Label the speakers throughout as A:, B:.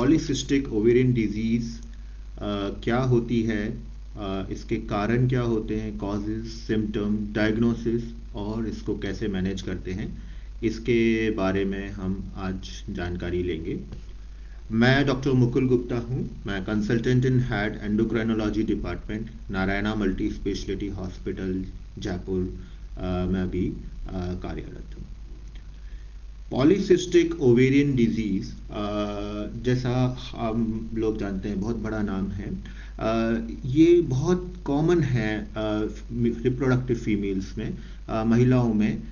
A: Polycystic ovarian disease क्या होती है, इसके कारण क्या होते हैं, कॉजेज़, सिम्टम, डायग्नोसिस और इसको कैसे मैनेज करते हैं, इसके बारे में हम आज जानकारी लेंगे। मैं डॉक्टर मुकुल गुप्ता हूँ। मैं consultant in head endocrinology department, Narayana multi speciality hospital, Jaipur में अभी कार्यरत हूँ। पॉलीसिस्टिक ओवेरियन डिजीज़ जैसा हम लोग जानते हैं बहुत बड़ा नाम है। ये बहुत कॉमन है रिप्रोडक्टिव फीमेल्स में, महिलाओं में।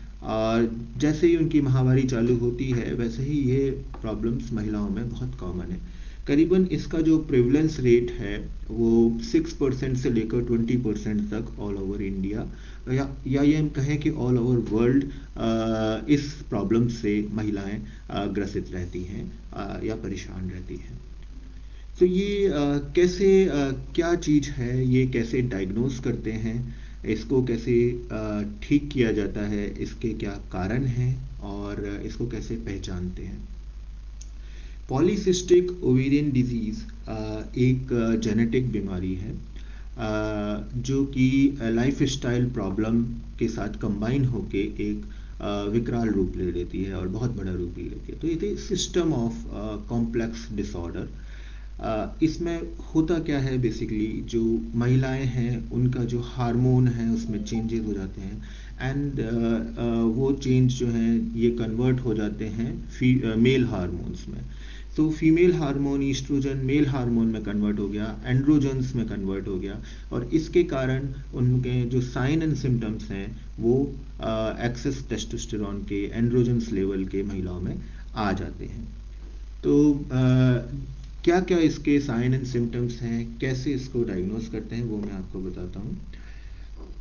A: जैसे ही उनकी माहवारी चालू होती है वैसे ही ये प्रॉब्लम्स महिलाओं में बहुत कॉमन है। करीबन इसका जो प्रेवलेंस रेट है वो 6% से लेकर 20% तक ऑल ओवर इंडिया या ये हम कहें कि ऑल ओवर वर्ल्ड इस प्रॉब्लम से महिलाएं ग्रसित रहती हैं या परेशान रहती हैं। तो ये कैसे क्या चीज़ है, ये कैसे डायग्नोज करते हैं, इसको कैसे ठीक किया जाता है, इसके क्या कारण हैं और इसको कैसे पहचानते हैं। पॉलीसिस्टिक ओवेरियन डिजीज़ एक जेनेटिक बीमारी है जो कि लाइफस्टाइल प्रॉब्लम के साथ कंबाइन होके एक विकराल रूप ले लेती है और बहुत बड़ा रूप ले लेती है। तो ये सिस्टम ऑफ कॉम्प्लेक्स डिसऑर्डर। इसमें होता क्या है, बेसिकली जो महिलाएं हैं उनका जो हार्मोन है उसमें चेंजेस हो जाते हैं एंड वो चेंज जो हैं ये कन्वर्ट हो जाते हैं मेल हार्मोन्स में। तो female hormone estrogen male hormone में कन्वर्ट हो गया, एंड्रोजन्स में कन्वर्ट हो गया और इसके कारण उनके जो साइन एंड सिम्टम्स हैं वो एक्सेस टेस्टोस्टेरोन के, एंड्रोजन्स लेवल के महिलाओं में आ जाते हैं। तो क्या क्या इसके साइन एंड सिम्टम्स हैं, कैसे इसको डायग्नोज करते हैं, वो मैं आपको बताता हूँ।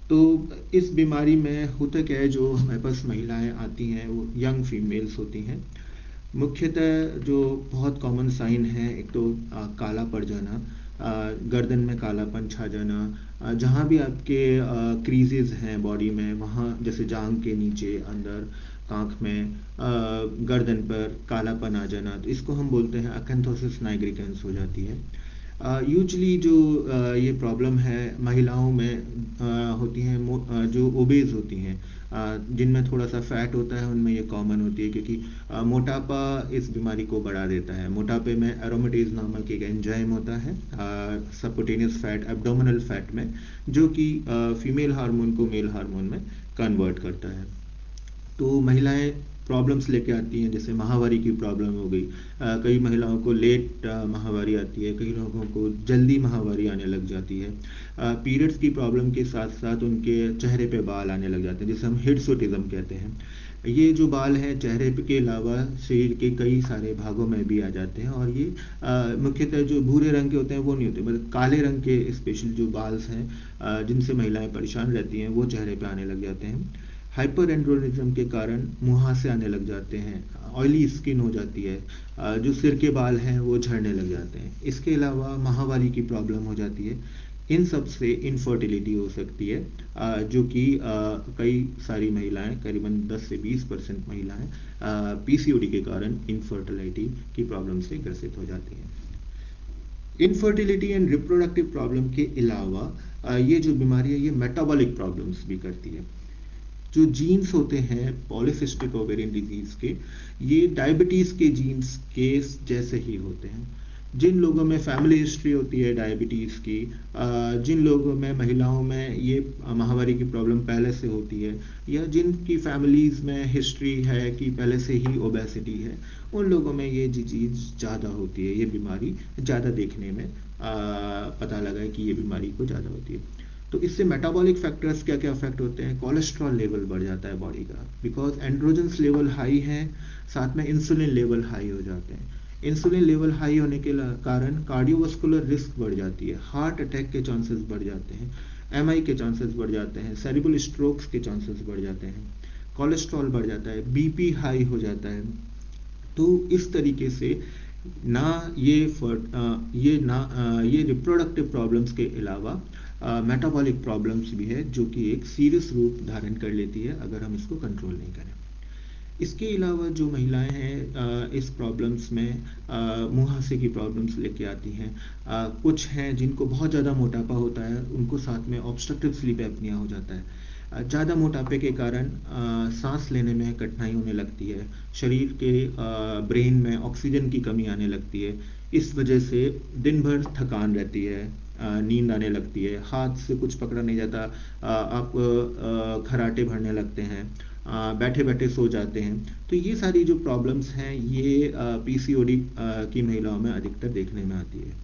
A: तो इस बीमारी में होता क्या है, जो हमारे पास महिलाएं आती हैं वो यंग फीमेल्स होती हैं। मुख्यतः जो बहुत कॉमन साइन है, एक तो काला पड़ जाना, गर्दन में कालापन छा जाना, जहाँ भी आपके क्रीजेस हैं बॉडी में, वहाँ जैसे जांघ के नीचे, अंदर आँख में, गर्दन पर कालापन आ जाना, तो इसको हम बोलते हैं अकेंथोसिस नाइग्रिकेंस हो जाती है। यूजली जो ये प्रॉब्लम है महिलाओं में होती हैं जो ओबेज होती हैं, जिनमें थोड़ा सा फैट होता है, उनमें ये कॉमन होती है क्योंकि मोटापा इस बीमारी को बढ़ा देता है। मोटापे में एरोमेटेज नामक एक एंजाइम होता है सबक्यूटेनियस फैट, एब्डोमिनल फैट में, जो कि फीमेल हार्मोन को मेल हार्मोन में कन्वर्ट करता है। तो महिलाएं प्रॉब्लम्स लेके आती हैं, जैसे माहवारी की प्रॉब्लम हो गई, कई महिलाओं को लेट माहवारी आती है, कई लोगों को जल्दी माहवारी आने लग जाती है। पीरियड्स की प्रॉब्लम के साथ साथ उनके चेहरे पे बाल आने लग जाते हैं, जिसे हम हिर्सुटिज्म कहते हैं। ये जो बाल हैं चेहरे के अलावा शरीर के कई सारे भागों में भी आ जाते हैं और ये मुख्यतः जो भूरे रंग के होते हैं वो नहीं होते, मतलब काले रंग के स्पेशल जो बाल्स हैं जिनसे महिलाएं परेशान रहती हैं वो चेहरे पे आने लग जाते हैं। हाइपर एंड्रोनिज्म के कारण मुहासे आने लग जाते हैं, ऑयली स्किन हो जाती है, जो सिर के बाल हैं वो झड़ने लग जाते हैं। इसके अलावा माहवारी की प्रॉब्लम हो जाती है। इन सब से इनफर्टिलिटी हो सकती है, जो कि कई सारी महिलाएं, करीबन 10 से 20% महिलाएं पीसीओडी के कारण इनफर्टिलिटी की प्रॉब्लम से ग्रसित हो जाती हैं। इनफर्टिलिटी एंड रिप्रोडक्टिव प्रॉब्लम के अलावा ये जो बीमारी है ये मेटाबॉलिक प्रॉब्लम्स भी करती है। जो जीन्स होते हैं पॉलीसिस्टिक ओवेरियन डिजीज के, ये डायबिटीज़ के जीन्स के जैसे ही होते हैं। जिन लोगों में फैमिली हिस्ट्री होती है डायबिटीज़ की, जिन लोगों में महिलाओं में ये माहवारी की प्रॉब्लम पहले से होती है, या जिनकी फैमिलीज़ में हिस्ट्री है कि पहले से ही ओबेसिटी है, उन लोगों में ये डिजीज़ ज़्यादा होती है, ये बीमारी ज़्यादा देखने में पता लगा है कि ये बीमारी को ज़्यादा होती है। तो इससे मेटाबॉलिक फैक्टर्स क्या क्या अफेक्ट होते हैं, कोलेस्ट्रॉल लेवल बढ़ जाता है बॉडी का, बिकॉज एंड्रोजन्स लेवल हाई है, साथ में इंसुलिन लेवल हाई हो जाते हैं। इंसुलिन लेवल हाई होने के कारण कार्डियोवास्कुलर रिस्क बढ़ जाती है, हार्ट अटैक के चांसेस बढ़ जाते हैं, एमआई के चांसेस बढ़ जाते हैं, सेरिब्रल स्ट्रोक्स के चांसेस बढ़ जाते हैं, कोलेस्ट्रॉल बढ़ जाता है, बीपी हाई हो जाता है। तो इस तरीके से ये रिप्रोडक्टिव प्रॉब्लम्स के अलावा मेटाबॉलिक प्रॉब्लम्स भी है, जो कि एक सीरियस रूप धारण कर लेती है अगर हम इसको कंट्रोल नहीं करें। इसके अलावा जो महिलाएं हैं इस प्रॉब्लम्स में मुहासे की प्रॉब्लम्स लेके आती हैं। कुछ हैं जिनको बहुत ज़्यादा मोटापा होता है, उनको साथ में ऑब्स्ट्रक्टिव स्लीप एपनिया हो जाता है। ज़्यादा मोटापे के कारण सांस लेने में कठिनाई होने लगती है, शरीर के ब्रेन में ऑक्सीजन की कमी आने लगती है। इस वजह से दिन भर थकान रहती है, नींद आने लगती है, हाथ से कुछ पकड़ा नहीं जाता, आप खराटे भरने लगते हैं, बैठे बैठे सो जाते हैं। तो ये सारी जो प्रॉब्लम्स हैं ये पीसीओडी की महिलाओं में अधिकतर देखने में आती है।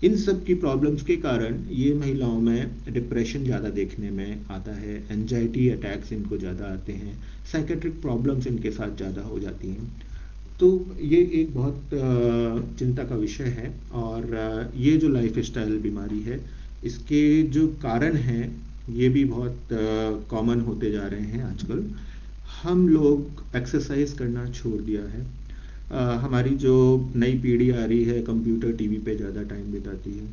A: इन सब की प्रॉब्लम्स के कारण ये महिलाओं में डिप्रेशन ज़्यादा देखने में आता है, एंजाइटी अटैक्स इनको ज़्यादा आते हैं, साइकेट्रिक प्रॉब्लम्स इनके साथ ज़्यादा हो जाती हैं। तो ये एक बहुत चिंता का विषय है। और ये जो लाइफ स्टाइल बीमारी है, इसके जो कारण हैं ये भी बहुत कॉमन होते जा रहे हैं आजकल। हम लोग एक्सरसाइज करना छोड़ दिया है। हमारी जो नई पीढ़ी आ रही है कंप्यूटर टीवी पे ज़्यादा टाइम बिताती है,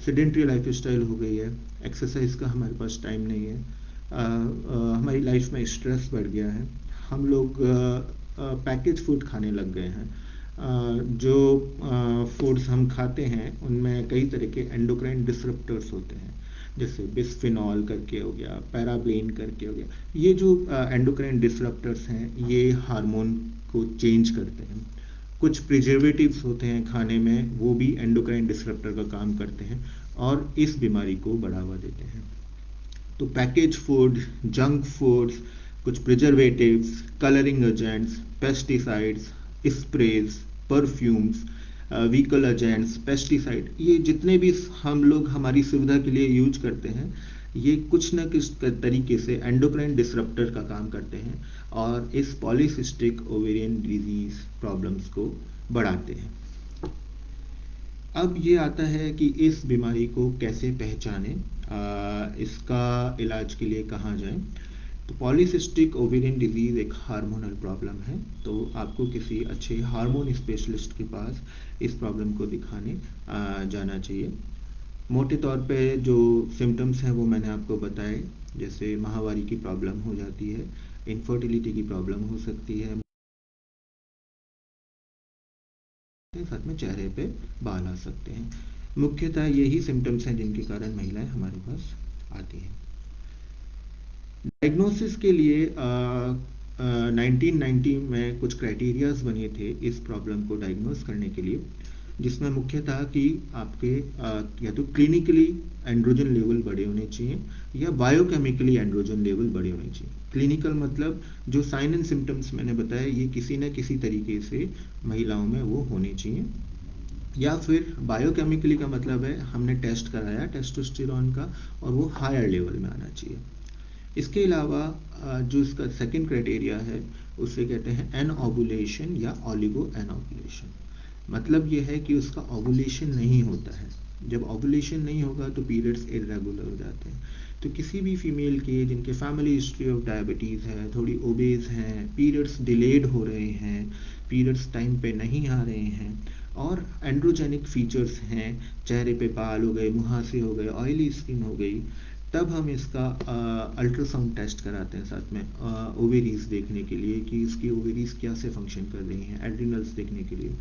A: सेडेंट्री लाइफ स्टाइल हो गई है, एक्सरसाइज का हमारे पास टाइम नहीं है। हमारी लाइफ में स्ट्रेस बढ़ गया है, हम लोग पैकेज फूड खाने लग गए हैं। जो फूड्स हम खाते हैं उनमें कई तरह के एंडोक्राइन डिसरप्टर्स होते हैं, जैसे बिस्फिनॉल करके हो गया, पैराबेन करके हो गया। ये जो एंडोक्राइन डिसरप्टर्स हैं ये हार्मोन को चेंज करते हैं। कुछ प्रिजर्वेटिव्स होते हैं खाने में, वो भी एंडोक्राइन डिसरप्टर का काम करते हैं और इस बीमारी को बढ़ावा देते हैं। तो पैकेज फूड, जंक फूड्स, कुछ preservatives, colouring agents, pesticides, sprays, perfumes, vehicle agents, pesticide, ये जितने भी हम लोग हमारी सुविधा के लिए यूज करते हैं, ये कुछ न कुछ तरीके से एंडोक्राइन डिसरप्टर का काम करते हैं और इस पॉलीसिस्टिक ओवेरियन डिजीज प्रॉब्लम्स को बढ़ाते हैं। अब ये आता है कि इस बीमारी को कैसे पहचानें, इसका इलाज के लिए कहाँ जाएं। तो पॉलीसिस्टिक ओवेरियन डिजीज एक हार्मोनल प्रॉब्लम है, तो आपको किसी अच्छे हार्मोन स्पेशलिस्ट के पास इस प्रॉब्लम को दिखाने जाना चाहिए। मोटे तौर पे जो सिम्टम्स हैं वो मैंने आपको बताए, जैसे माहवारी की प्रॉब्लम हो जाती है, इनफर्टिलिटी की प्रॉब्लम हो सकती है, साथ में चेहरे पे बाल आ सकते हैं। मुख्यतः यही सिम्टम्स हैं जिनके कारण महिलाएं हमारे पास आती हैं। डायग्नोसिस के लिए 1990 में कुछ क्राइटेरियाज बने थे इस प्रॉब्लम को डायग्नोस करने के लिए, जिसमें मुख्य था कि आपके या तो क्लिनिकली एंड्रोजन लेवल बड़े होने चाहिए या बायोकेमिकली एंड्रोजन लेवल बड़े होने चाहिए। क्लिनिकल मतलब जो साइन एंड सिम्टम्स मैंने बताया ये किसी न किसी तरीके से महिलाओं में वो होने चाहिए। या फिर बायोकेमिकली का मतलब है हमने टेस्ट कराया टेस्टोस्टेरोन का और वो हायर लेवल में आना चाहिए। इसके अलावा जो इसका सेकंड क्राइटेरिया है उसे कहते हैं एनओवुलेशन या ओलिगो एनओवुलेशन। मतलब ये है कि उसका ओवुलेशन नहीं होता है। जब ओवुलेशन नहीं होगा तो पीरियड्स इरेगुलर हो जाते हैं। तो किसी भी फीमेल के जिनके फैमिली हिस्ट्री ऑफ डायबिटीज़ है, थोड़ी ओबेज हैं, पीरियड्स डिलेड हो रहे हैं, पीरियड्स टाइम पे नहीं आ रहे हैं और एंड्रोजेनिक फीचर्स हैं, चेहरे पे बाल हो गए, मुहासे हो गए, ऑयली स्किन हो गई, तब हम इसका अल्ट्रासाउंड टेस्ट कराते हैं साथ में ओवेरीज देखने के लिए कि इसकी ओवेरीज क्या से फंक्शन कर रही हैं, एड्रिनल्स देखने के लिए।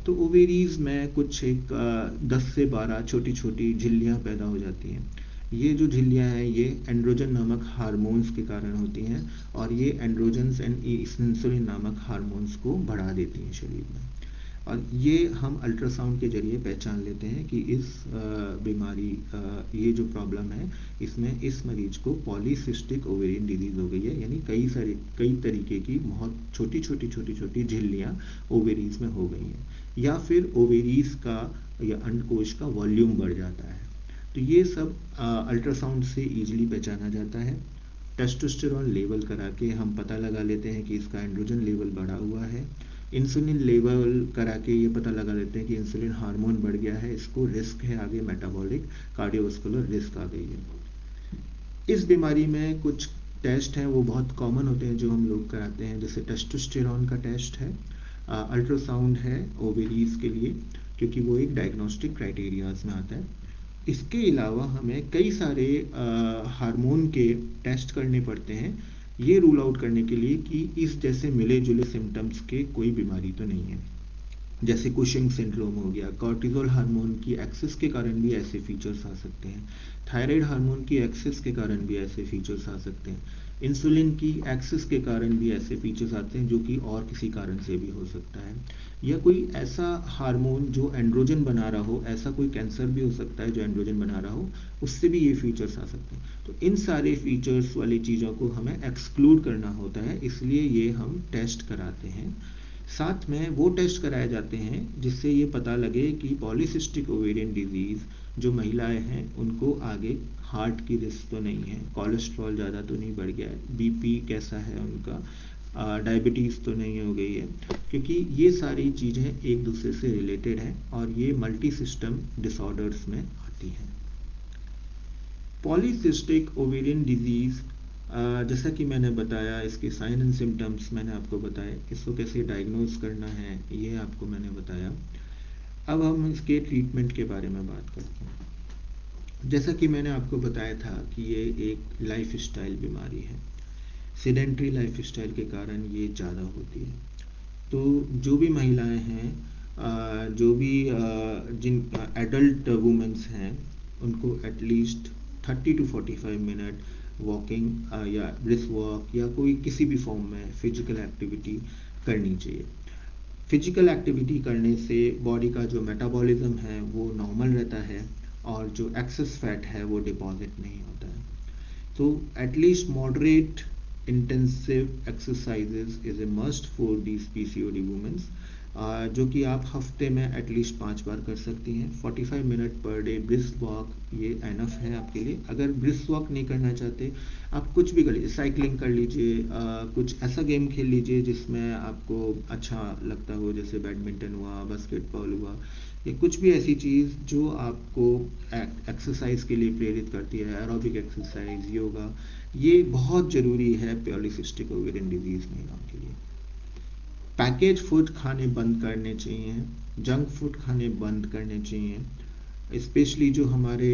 A: तो ओवेरीज में कुछ एक 10 से 12 छोटी छोटी झिल्लियाँ पैदा हो जाती हैं। ये जो झिल्लियाँ हैं ये एंड्रोजन नामक हार्मोन्स के कारण होती हैं और ये एंड्रोजन्स एंड इंसुलिन नामक हार्मोन्स को बढ़ा देती हैं शरीर में। और ये हम अल्ट्रासाउंड के जरिए पहचान लेते हैं कि इस बीमारी ये जो प्रॉब्लम है इसमें इस मरीज को पॉलीसिस्टिक ओवेरियन डिजीज हो गई है, यानी कई तरीके की बहुत छोटी छोटी झिल्लियाँ ओवेरीज में हो गई हैं या फिर ओवेरीज का या अंडकोश का वॉल्यूम बढ़ जाता है। तो ये सब अल्ट्रासाउंड से ईजिली पहचाना जाता है। टेस्टोस्टेरोन लेवल करा के हम पता लगा लेते हैं कि इसका एंड्रोजन लेवल बढ़ा हुआ है। इंसुलिन लेवल करा के ये पता लगा लेते हैं कि इंसुलिन हार्मोन बढ़ गया है, इसको रिस्क है आगे मेटाबॉलिक कार्डियोवास्कुलर रिस्क आ गई है। इस बीमारी में कुछ टेस्ट हैं वो बहुत कॉमन होते हैं जो हम लोग कराते हैं, जैसे टेस्टोस्टेरोन का टेस्ट है, अल्ट्रासाउंड है ओवेरीज के लिए क्योंकि वो एक डायग्नोस्टिक क्राइटेरियाज में आता है। इसके अलावा हमें कई सारे हार्मोन के टेस्ट करने पड़ते हैं ये रूल आउट करने के लिए कि इस जैसे मिले जुले सिम्टम्स के कोई बीमारी तो नहीं है। जैसे कुशिंग सिंड्रोम हो गया, कॉर्टिजोल हार्मोन की एक्सेस के कारण भी ऐसे फीचर्स आ सकते हैं, थायराइड हार्मोन की एक्सेस के कारण भी ऐसे फीचर्स आ सकते हैं, इंसुलिन की एक्सेस के कारण भी ऐसे फीचर्स आते हैं जो कि और किसी कारण से भी हो सकता है, या कोई ऐसा हार्मोन जो एंड्रोजन बना रहा हो, ऐसा कोई कैंसर भी हो सकता है जो एंड्रोजन बना रहा हो, उससे भी ये फीचर्स आ सकते हैं। तो इन सारे फीचर्स वाली चीज़ों को हमें एक्सक्लूड करना होता है, इसलिए ये हम टेस्ट कराते हैं। साथ में वो टेस्ट कराए जाते हैं जिससे ये पता लगे कि पॉलीसिस्टिक ओवेरियन डिजीज़ जो महिलाएं हैं उनको आगे हार्ट की रिस्क तो नहीं है, कोलेस्ट्रॉल ज़्यादा तो नहीं बढ़ गया है, बीपी कैसा है उनका, डायबिटीज़ तो नहीं हो गई है, क्योंकि ये सारी चीज़ें एक दूसरे से रिलेटेड हैं और ये मल्टी सिस्टम डिसऑर्डर्स में आती हैं। पॉलीसिस्टिक ओवेरियन डिजीज़, जैसा कि मैंने बताया, इसके साइन एंड सिम्टम्स मैंने आपको बताए, इसको कैसे डायग्नोज करना है ये आपको मैंने बताया। अब हम इसके ट्रीटमेंट के बारे में बात करते हैं। जैसा कि मैंने आपको बताया था कि ये एक लाइफ स्टाइल बीमारी है, सेडेंट्री लाइफ स्टाइल के कारण ये ज़्यादा होती है। तो जो भी महिलाएं हैं, जो भी जिन एडल्ट वुमेन्स हैं, उनको एटलीस्ट 30 to 45 मिनट वॉकिंग या ब्रिस्क वॉक या कोई किसी भी फॉर्म में फिजिकल एक्टिविटी करनी चाहिए। फिजिकल एक्टिविटी करने से बॉडी का जो मेटाबॉलिज्म है वो नॉर्मल रहता है और जो एक्सेस फैट है वो डिपॉजिट नहीं होता है। तो at least moderate intensive exercises is a must for these PCOD womens, जो कि आप हफ्ते में एटलीस्ट 5 बार कर सकती हैं। 45 minute per day brisk walk ये एनफ है आपके लिए। अगर ब्रिस्क वॉक नहीं करना चाहते, आप कुछ भी कर लीजिए, साइकिलिंग कर लीजिए, कुछ ऐसा गेम खेल लीजिए जिसमें आपको अच्छा लगता हो, जैसे बैडमिंटन हुआ, बास्केटबॉल हुआ, या कुछ भी ऐसी चीज़ जो आपको एक्सरसाइज के लिए प्रेरित करती है, एरोबिक एक्सरसाइज, योगा, ये बहुत ज़रूरी है पॉलीसिस्टिक ओवेरियन डिजीज़ महिलाओं के लिए। पैकेज फूड खाने बंद करने चाहिए, जंक फूड खाने बंद करने चाहिए। स्पेशली जो हमारे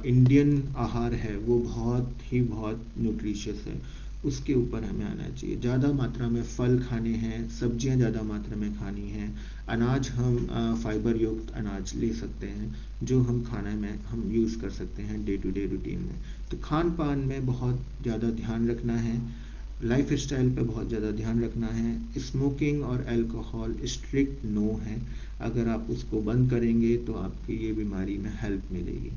A: इंडियन आहार है वो बहुत न्यूट्रिशियस है, उसके ऊपर हमें आना चाहिए। ज़्यादा मात्रा में फल खाने हैं, सब्जियां ज़्यादा मात्रा में खानी हैं, अनाज हम फाइबर युक्त अनाज ले सकते हैं जो हम खाने में हम यूज़ कर सकते हैं डे टू डे रूटीन में। तो खान पान में बहुत ज़्यादा ध्यान रखना है, लाइफ स्टाइल पे बहुत ज़्यादा ध्यान रखना है। स्मोकिंग और अल्कोहल स्ट्रिक्ट नो है, अगर आप उसको बंद करेंगे तो आपकी ये बीमारी में हेल्प मिलेगी।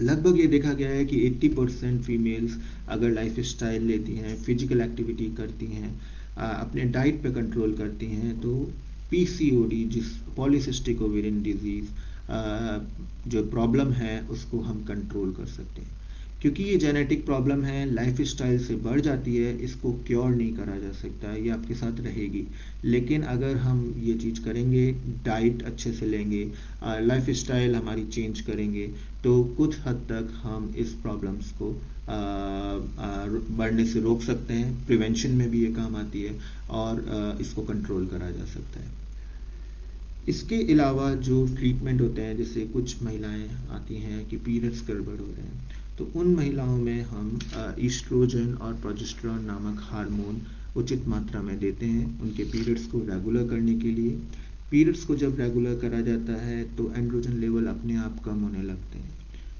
A: लगभग ये देखा गया है कि 80% फीमेल्स अगर लाइफ स्टाइल लेती हैं, फिजिकल एक्टिविटी करती हैं, अपने डाइट पे कंट्रोल करती हैं, तो पीसीओडी जिस पॉलीसिस्टिक ओवेरियन डिजीज़ जो प्रॉब्लम है उसको हम कंट्रोल कर सकते हैं। क्योंकि ये जेनेटिक प्रॉब्लम है, लाइफ स्टाइल से बढ़ जाती है, इसको क्योर नहीं करा जा सकता, ये आपके साथ रहेगी। लेकिन अगर हम ये चीज़ करेंगे, डाइट अच्छे से लेंगे, लाइफ स्टाइल हमारी चेंज करेंगे, तो कुछ हद तक हम इस प्रॉब्लम्स को बढ़ने से रोक सकते हैं। प्रिवेंशन में भी ये काम आती है और इसको कंट्रोल करा जा सकता है। इसके अलावा जो ट्रीटमेंट होते हैं, जैसे कुछ महिलाएं आती हैं कि पीरियड्स गड़बड़ हो रहे हैं, तो उन महिलाओं में हम ईस्ट्रोजन और प्रोजेस्टेरॉन नामक हार्मोन उचित मात्रा में देते हैं उनके पीरियड्स को रेगुलर करने के लिए। पीरियड्स को जब रेगुलर करा जाता है तो एंड्रोजन लेवल अपने आप कम होने लगते हैं।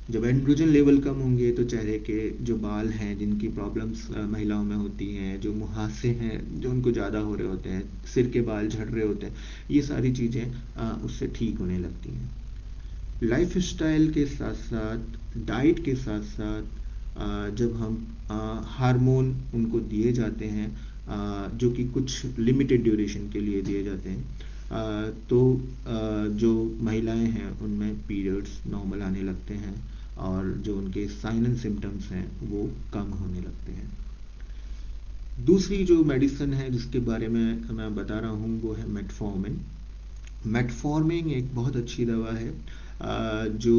A: जब एंड्रोजन लेवल कम होंगे तो चेहरे के जो बाल हैं, जिनकी प्रॉब्लम्स महिलाओं में होती हैं, जो मुहासे हैं जो उनको ज़्यादा हो रहे होते हैं, सिर के बाल झड़ रहे होते हैं, ये सारी चीज़ें उससे ठीक होने लगती हैं। लाइफ स्टाइल के साथ साथ, डाइट के साथ साथ जब हम हार्मोन उनको दिए जाते हैं, जो कि कुछ लिमिटेड ड्यूरेशन के लिए दिए जाते हैं, तो जो महिलाएं हैं उनमें पीरियड्स नॉर्मल आने लगते हैं और जो उनके साइन एंड सिम्टम्स हैं वो कम होने लगते हैं। दूसरी जो मेडिसिन है जिसके बारे में मैं बता रहा हूँ वो है मेटफॉर्मिन। मेटफॉर्मिन एक बहुत अच्छी दवा है जो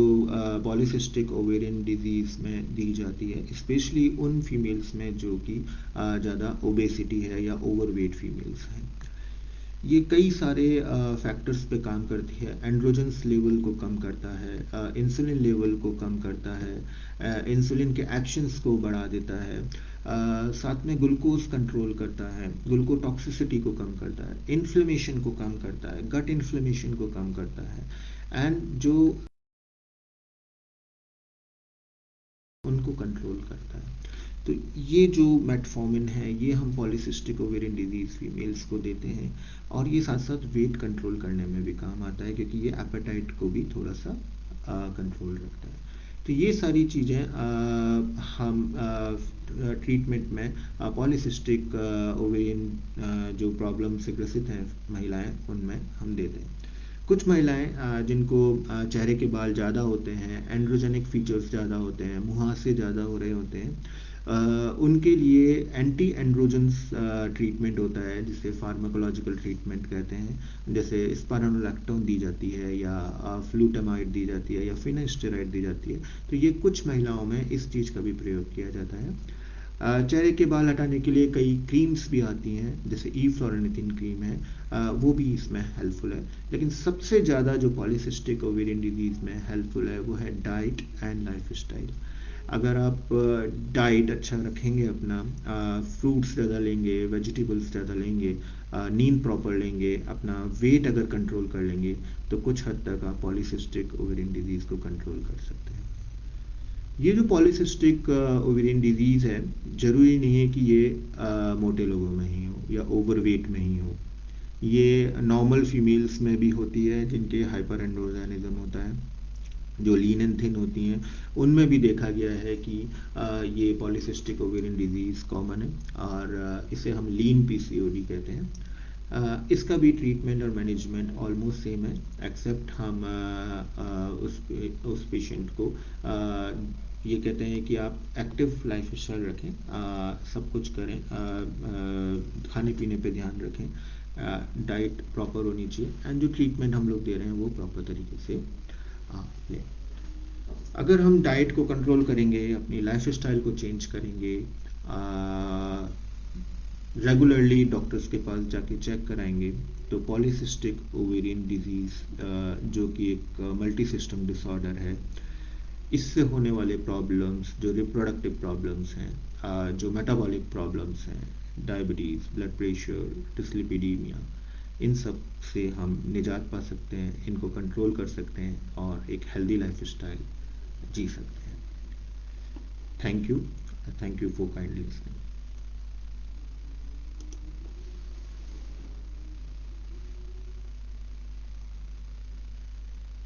A: पॉलीसिस्टिक ओवेरियन डिजीज़ में दी जाती है, स्पेशली उन फीमेल्स में जो कि ज़्यादा ओबेसिटी है या ओवरवेट फीमेल्स हैं। ये कई सारे फैक्टर्स पे काम करती है। एंड्रोजन्स लेवल को कम करता है, इंसुलिन लेवल को कम करता है, इंसुलिन के एक्शंस को बढ़ा देता है, साथ में ग्लूकोज कंट्रोल करता है, ग्लूकोटॉक्सिसिटी को कम करता है, इन्फ्लेमेशन को कम करता है, गट इन्फ्लेमेशन को कम करता है, एंड जो उनको कंट्रोल करता है। तो ये जो मेटफॉर्मिन है ये हम पॉलीसिस्टिक ओवेरियन डिजीज फीमेल्स को देते हैं, और ये साथ साथ वेट कंट्रोल करने में भी काम आता है, क्योंकि ये एपेटाइट को भी थोड़ा सा कंट्रोल रखता है। तो ये सारी चीज़ें हम ट्रीटमेंट में पॉलीसिस्टिक ओवेरियन जो प्रॉब्लम से ग्रसित हैं महिलाएं, उनमें हम देते हैं। कुछ महिलाएं जिनको चेहरे के बाल ज़्यादा होते हैं, एंड्रोजेनिक फीचर्स ज़्यादा होते हैं, मुहासे ज़्यादा हो रहे होते हैं, उनके लिए एंटी एंड्रोजन्स ट्रीटमेंट होता है, जिसे फार्माकोलॉजिकल ट्रीटमेंट कहते हैं। जैसे स्पारोलैक्टोन दी जाती है, या फ्लूटामाइड दी जाती है, या फिनास्टेराइड दी जाती है। तो ये कुछ महिलाओं में इस चीज़ का भी प्रयोग किया जाता है। चेहरे के बाल हटाने के लिए कई क्रीम्स भी आती हैं, जैसे फ्लोरेनिथिन क्रीम है, वो भी इसमें हेल्पफुल है। लेकिन सबसे ज़्यादा जो पॉलीसिस्टिक ओवेरियन डिजीज़ में हेल्पफुल है वो है डाइट एंड लाइफ स्टाइल। अगर आप डाइट अच्छा रखेंगे, अपना फ्रूट्स ज़्यादा लेंगे, वेजिटेबल्स ज़्यादा लेंगे, नींद प्रॉपर लेंगे, अपना वेट अगर कंट्रोल कर लेंगे, तो कुछ हद तक आप पॉलीसिस्टिक ओवेरियन डिजीज़ को कंट्रोल कर सकते हैं। ये जो पॉलीसिस्टिक ओवेरियन डिजीज़ है, ज़रूरी नहीं है कि ये मोटे लोगों में ही हो या ओवरवेट में ही हो। ये नॉर्मल फीमेल्स में भी होती है, जिनके हाइपर एंड्रोजेनिज्म होता है, जो लीन एंड थिन होती हैं, उनमें भी देखा गया है कि ये पॉलीसिस्टिक ओवेरियन डिजीज़ कॉमन है, और इसे हम लीन पीसीओडी कहते हैं। इसका भी ट्रीटमेंट और मैनेजमेंट ऑलमोस्ट सेम है, एक्सेप्ट हम उस पेशेंट को ये कहते हैं कि आप एक्टिव लाइफ स्टाइल रखें, सब कुछ करें, खाने पीने पे ध्यान रखें, डाइट प्रॉपर होनी चाहिए, एंड जो ट्रीटमेंट हम लोग दे रहे हैं वो प्रॉपर तरीके से लें। अगर हम डाइट को कंट्रोल करेंगे, अपनी लाइफ स्टाइल को चेंज करेंगे, रेगुलरली डॉक्टर्स के पास जाके चेक कराएंगे, तो पॉलीसिस्टिक ओवेरियन डिजीज़ जो कि एक मल्टी सिस्टम डिसऑर्डर है, इससे होने वाले प्रॉब्लम्स, जो रिप्रोडक्टिव प्रॉब्लम्स हैं, जो मेटाबॉलिक प्रॉब्लम्स हैं, डायबिटीज़, ब्लड प्रेशर, डिस्लिपिडीमिया, इन सब से हम निजात पा सकते हैं, इनको कंट्रोल कर सकते हैं, और एक हेल्दी लाइफ स्टाइल जी सकते हैं। Thank you for kindly listening.